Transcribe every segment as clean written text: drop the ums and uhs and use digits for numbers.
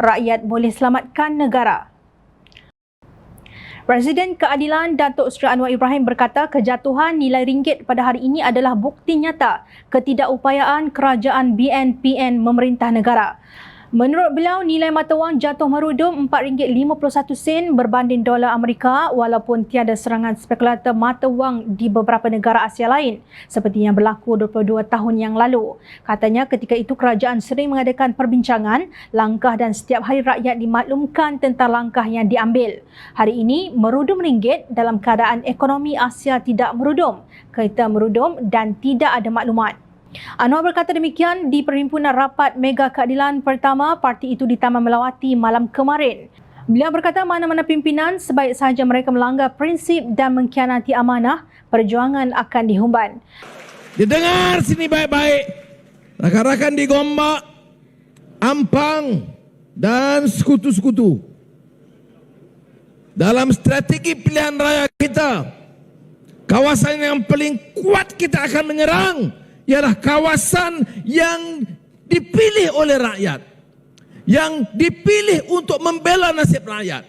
rakyat boleh selamatkan negara. Presiden Keadilan Datuk Seri Anwar Ibrahim berkata kejatuhan nilai ringgit pada hari ini adalah bukti nyata ketidakupayaan kerajaan BNPN memerintah negara. Menurut beliau, nilai mata wang jatuh merudum RM4.51 berbanding dolar Amerika walaupun tiada serangan spekulator mata wang di beberapa negara Asia lain seperti yang berlaku 22 tahun yang lalu. Katanya ketika itu kerajaan sering mengadakan perbincangan, langkah dan setiap hari rakyat dimaklumkan tentang langkah yang diambil. Hari ini merudum ringgit dalam keadaan ekonomi Asia tidak merudum, kereta merudum dan tidak ada maklumat. Anwar berkata demikian di perhimpunan rapat Mega Keadilan pertama parti itu di Taman Melawati malam kemarin. Beliau berkata mana-mana pimpinan sebaik sahaja mereka melanggar prinsip dan mengkhianati amanah, perjuangan akan dihumban. Didengar sini baik-baik. Rakan-rakan di Gombak, Ampang dan sekutu-sekutu. Dalam strategi pilihan raya kita, kawasan yang paling kuat kita akan menyerang ialah kawasan yang dipilih oleh rakyat, yang dipilih untuk membela nasib rakyat,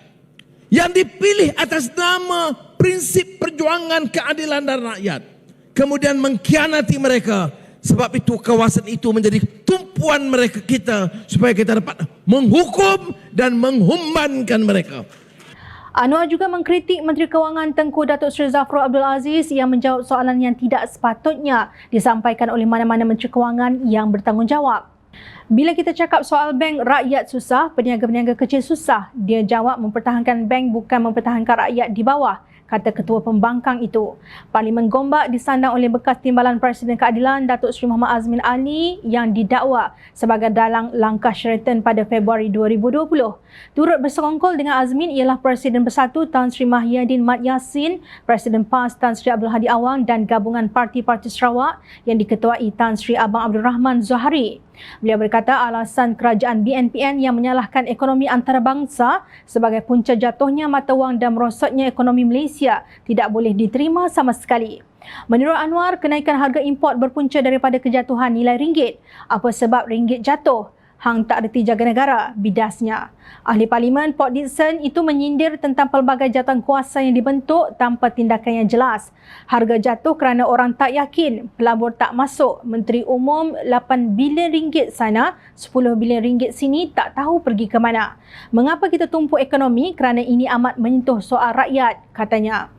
yang dipilih atas nama prinsip perjuangan keadilan dan rakyat, kemudian mengkhianati mereka. Sebab itu kawasan itu menjadi tumpuan mereka kita supaya kita dapat menghukum dan menghumbankan mereka. Anwar juga mengkritik Menteri Kewangan Tengku Datuk Seri Zafrul Abdul Aziz yang menjawab soalan yang tidak sepatutnya disampaikan oleh mana-mana Menteri Kewangan yang bertanggungjawab. Bila kita cakap soal bank, rakyat susah, peniaga-peniaga kecil susah. Dia jawab mempertahankan bank bukan mempertahankan rakyat di bawah, kata Ketua Pembangkang itu. Parlimen Gombak disandang oleh bekas Timbalan Presiden Keadilan Datuk Seri Muhammad Azmin Ali yang didakwa sebagai dalang langkah Sheraton pada Februari 2020. Turut bersekongkol dengan Azmin ialah Presiden Bersatu Tan Sri Mahyadin Mat Yassin, Presiden PAS Tan Sri Abdul Hadi Awang dan gabungan parti-parti Sarawak yang diketuai Tan Sri Abang Abdul Rahman Zohari. Beliau berkata alasan kerajaan BNPN yang menyalahkan ekonomi antarabangsa sebagai punca jatuhnya mata wang dan merosotnya ekonomi Malaysia tidak boleh diterima sama sekali. Menurut Anwar, kenaikan harga import berpunca daripada kejatuhan nilai ringgit. Apa sebab ringgit jatuh? Hang tak reti jaga negara, bidasnya. Ahli Parlimen Port Dickson itu menyindir tentang pelbagai jawatan kuasa yang dibentuk tanpa tindakan yang jelas. Harga jatuh kerana orang tak yakin, pelabur tak masuk, Menteri Umum 8 bilion ringgit sana, 10 bilion ringgit sini tak tahu pergi ke mana. Mengapa kita tumpuk ekonomi? Kerana ini amat menyentuh soal rakyat, katanya.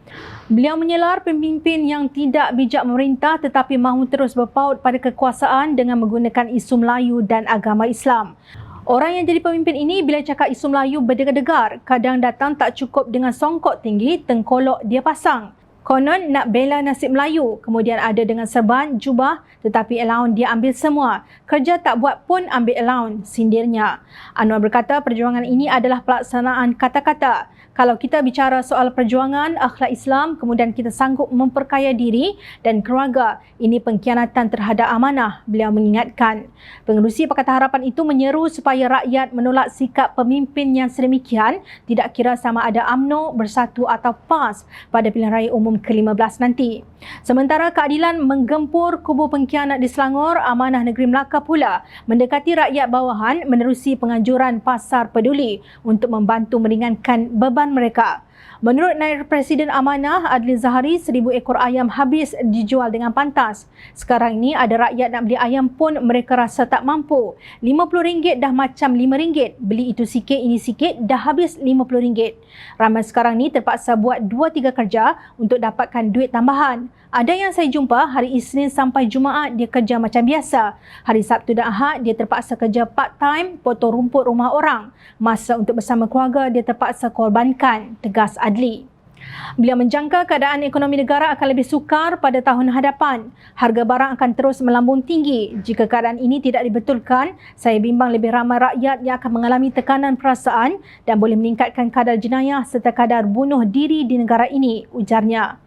Beliau menyelar pemimpin yang tidak bijak memerintah tetapi mahu terus berpaut pada kekuasaan dengan menggunakan isu Melayu dan agama Islam. Orang yang jadi pemimpin ini bila cakap isu Melayu berdegar-degar, kadang datang tak cukup dengan songkok tinggi, tengkolok dia pasang. Konon nak bela nasib Melayu, kemudian ada dengan serban, jubah tetapi allowance dia ambil semua. Kerja tak buat pun ambil allowance, sindirnya. Anwar berkata perjuangan ini adalah pelaksanaan kata-kata. Kalau kita bicara soal perjuangan akhlak Islam, kemudian kita sanggup memperkaya diri dan keluarga, ini pengkhianatan terhadap amanah, beliau mengingatkan. Pengerusi Pakatan Harapan itu menyeru supaya rakyat menolak sikap pemimpin yang sedemikian, tidak kira sama ada UMNO, Bersatu atau PAS pada pilihan raya umum ke-15 nanti. Sementara keadilan menggempur kubu pengkhianat di Selangor, Amanah Negeri Melaka pula mendekati rakyat bawahan menerusi penganjuran Pasar Peduli untuk membantu meringankan beban mereka. Menurut Naib Presiden Amanah Adli Zahari, 1,000 ekor ayam habis dijual dengan pantas. Sekarang ini ada rakyat nak beli ayam pun mereka rasa tak mampu. RM50 dah macam RM5. Beli itu sikit, ini sikit, dah habis RM50. Ramai sekarang ni terpaksa buat 2-3 kerja untuk dapatkan duit tambahan. Ada yang saya jumpa hari Isnin sampai Jumaat dia kerja macam biasa. Hari Sabtu dan Ahad dia terpaksa kerja part time, potong rumput rumah orang. Masa untuk bersama keluarga dia terpaksa korbankan, tegas Adli. Beliau menjangka keadaan ekonomi negara akan lebih sukar pada tahun hadapan. Harga barang akan terus melambung tinggi. Jika keadaan ini tidak dibetulkan, saya bimbang lebih ramai rakyat yang akan mengalami tekanan perasaan dan boleh meningkatkan kadar jenayah serta kadar bunuh diri di negara ini, ujarnya.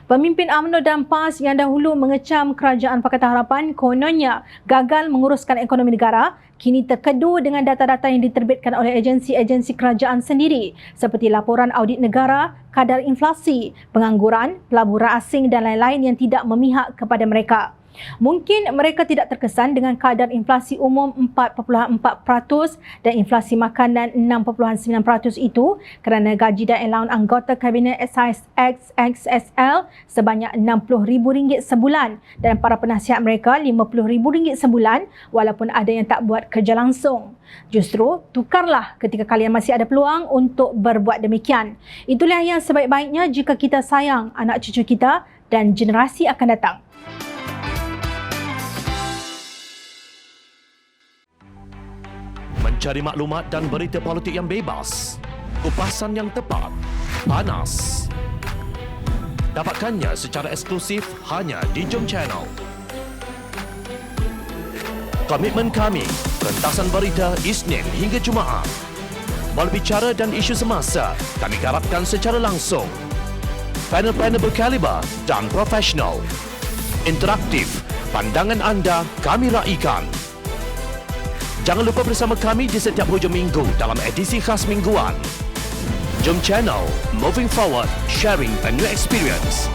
Pemimpin UMNO dan PAS yang dahulu mengecam kerajaan Pakatan Harapan kononnya gagal menguruskan ekonomi negara, kini terkedu dengan data-data yang diterbitkan oleh agensi-agensi kerajaan sendiri seperti laporan audit negara, kadar inflasi, pengangguran, pelaburan asing dan lain-lain yang tidak memihak kepada mereka. Mungkin mereka tidak terkesan dengan kadar inflasi umum 4.4% dan inflasi makanan 6.9% itu kerana gaji dan allowance anggota Kabinet SIS-XXSL sebanyak RM60,000 sebulan dan para penasihat mereka RM50,000 sebulan walaupun ada yang tak buat kerja langsung. Justru, tukarlah ketika kalian masih ada peluang untuk berbuat demikian. Itulah yang sebaik-baiknya jika kita sayang anak cucu kita dan generasi akan datang. Mencari maklumat dan berita politik yang bebas, kupasan yang tepat, panas. Dapatkannya secara eksklusif hanya di Jom Channel. Komitmen kami, pentasan berita Isnin hingga Jumaat. Berbicara dan isu semasa, kami garapkan secara langsung. Panel-panel berkaliber dan profesional. Interaktif, pandangan anda kami raikan. Jangan lupa bersama kami di setiap hujung minggu dalam edisi khas mingguan. Jom Channel, moving forward, sharing a new experience.